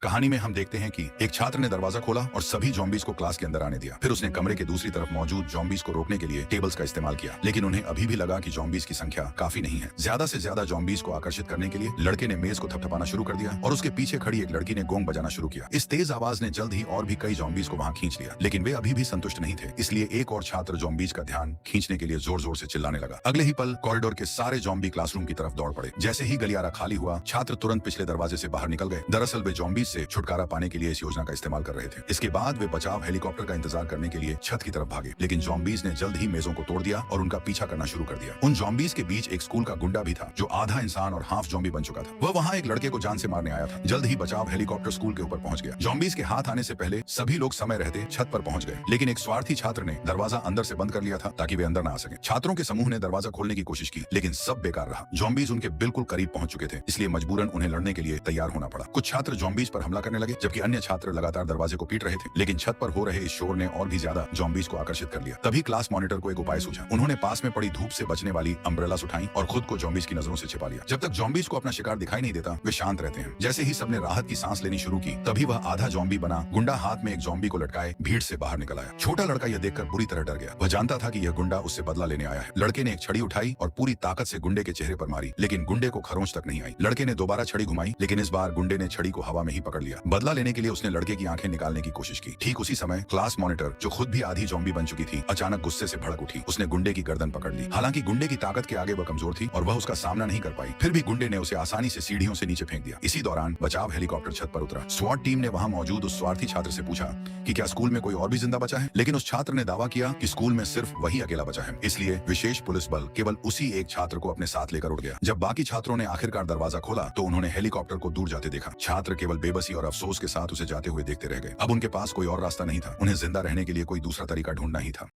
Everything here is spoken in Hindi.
कहानी में हम देखते हैं कि एक छात्र ने दरवाजा खोला और सभी जॉम्बीज को क्लास के अंदर आने दिया। फिर उसने कमरे के दूसरी तरफ मौजूद जॉम्बीज को रोकने के लिए टेबल्स का इस्तेमाल किया, लेकिन उन्हें अभी भी लगा कि जॉम्बीज की संख्या काफी नहीं है। ज्यादा से ज्यादा जॉम्बीज को आकर्षित करने के लिए लड़के ने मेज को थपथपाना शुरू कर दिया और उसके पीछे खड़ी एक लड़की ने गोंग बजाना शुरू किया। इस तेज आवाज ने जल्द ही और भी कई जॉम्बीज को वहां खींच लिया, लेकिन वे अभी भी संतुष्ट नहीं थे। इसलिए एक और छात्र जॉम्बीज का ध्यान खींचने के लिए जोर जोर से चिल्लाने लगा। अगले ही पल कॉरिडोर के सारे जॉम्बी क्लासरूम की तरफ दौड़ पड़े। जैसे ही गलियारा खाली हुआ, छात्र तुरंत पिछले दरवाजे से बाहर निकल गए। दरअसल वे जॉम्बीज से छुटकारा पाने के लिए इस योजना का इस्तेमाल कर रहे थे। इसके बाद वे बचाव हेलीकॉप्टर का इंतजार करने के लिए छत की तरफ भागे, लेकिन जॉम्बीज ने जल्द ही मेजों को तोड़ दिया और उनका पीछा करना शुरू कर दिया। उन जॉम्बीज के बीच एक स्कूल का गुंडा भी था जो आधा इंसान और हाफ जॉम्बी बन चुका था। वह वहां एक लड़के को जान से मारने आया था। जल्द ही बचाव हेलीकॉप्टर स्कूल के ऊपर पहुंच गया। जॉम्बीज के हाथ आने से पहले सभी लोग समय रहते छत पर पहुंच गए, लेकिन एक स्वार्थी छात्र ने दरवाजा अंदर से बंद कर लिया था ताकि वे अंदर न आ सके। छात्रों के समूह ने दरवाजा खोलने की कोशिश की, लेकिन सब बेकार रहा। जॉम्बीज उनके बिल्कुल करीब पहुंच चुके थे, इसलिए मजबूरन उन्हें लड़ने के लिए तैयार होना पड़ा। कुछ छात्र जॉम्बीज पर हमला करने लगे, जबकि अन्य छात्र लगातार दरवाजे को पीट रहे थे। लेकिन छत पर हो रहे इस शोर ने और भी ज्यादा जॉम्बीज को आकर्षित कर लिया। तभी क्लास मॉनिटर को एक उपाय सूझा। उन्होंने पास में पड़ी धूप से बचने वाली अम्ब्रेलास उठाई और खुद को जॉम्बीज की नजरों से छिपा लिया। जब तक जॉम्बीज को अपना शिकार दिखाई नहीं देता, वे शांत रहते हैं। जैसे ही सबने राहत की सांस लेनी शुरू की, तभी वह आधा जॉम्बी बना गुंडा हाथ में एक जॉम्बी को लटकाए भीड़ से बाहर निकल आया। छोटा लड़का यह देखकर बुरी तरह डर गया। वह जानता था कि यह गुंडा उससे बदला लेने आया है। लड़के ने एक छड़ी उठाई और पूरी ताकत से गुंडे के चेहरे पर मारी, लेकिन गुंडे को खरोंच तक नहीं आई। लड़के ने दोबारा छड़ी घुमाई, लेकिन इस बार गुंडे ने छड़ी को हवा में ही पकड़ लिया। बदला लेने के लिए उसने लड़के की आंखें निकालने की कोशिश की। ठीक उसी समय क्लास मॉनिटर, जो खुद भी आधी जॉम्बी बन चुकी थी, अचानक गुस्से से भड़क उठी। उसने गुंडे की गर्दन पकड़ ली। हालांकि गुंडे की ताकत के आगे वह कमजोर थी और वह उसका सामना नहीं कर पाई। फिर भी गुंडे ने उसे आसानी से सीढ़ियों से नीचे फेंक दिया। इसी दौरान बचाव हेलीकॉप्टर छत पर उतरा। स्वॉट टीम ने वहां मौजूद उस स्वार्थी छात्र से पूछा कि क्या स्कूल में कोई और भी जिंदा बचा है, लेकिन उस छात्र ने दावा किया कि स्कूल में सिर्फ वही अकेला बचा है। इसलिए विशेष पुलिस बल केवल उसी एक छात्र को अपने साथ लेकर उड़ गया। जब बाकी छात्रों ने आखिरकार दरवाजा खोला, तो उन्होंने हेलीकॉप्टर को दूर जाते देखा। छात्र केवल बेबसी और अफसोस के साथ उसे जाते हुए देखते रह गए। अब उनके पास कोई और रास्ता नहीं था। उन्हें जिंदा रहने के लिए कोई दूसरा तरीका ढूंढना ही था।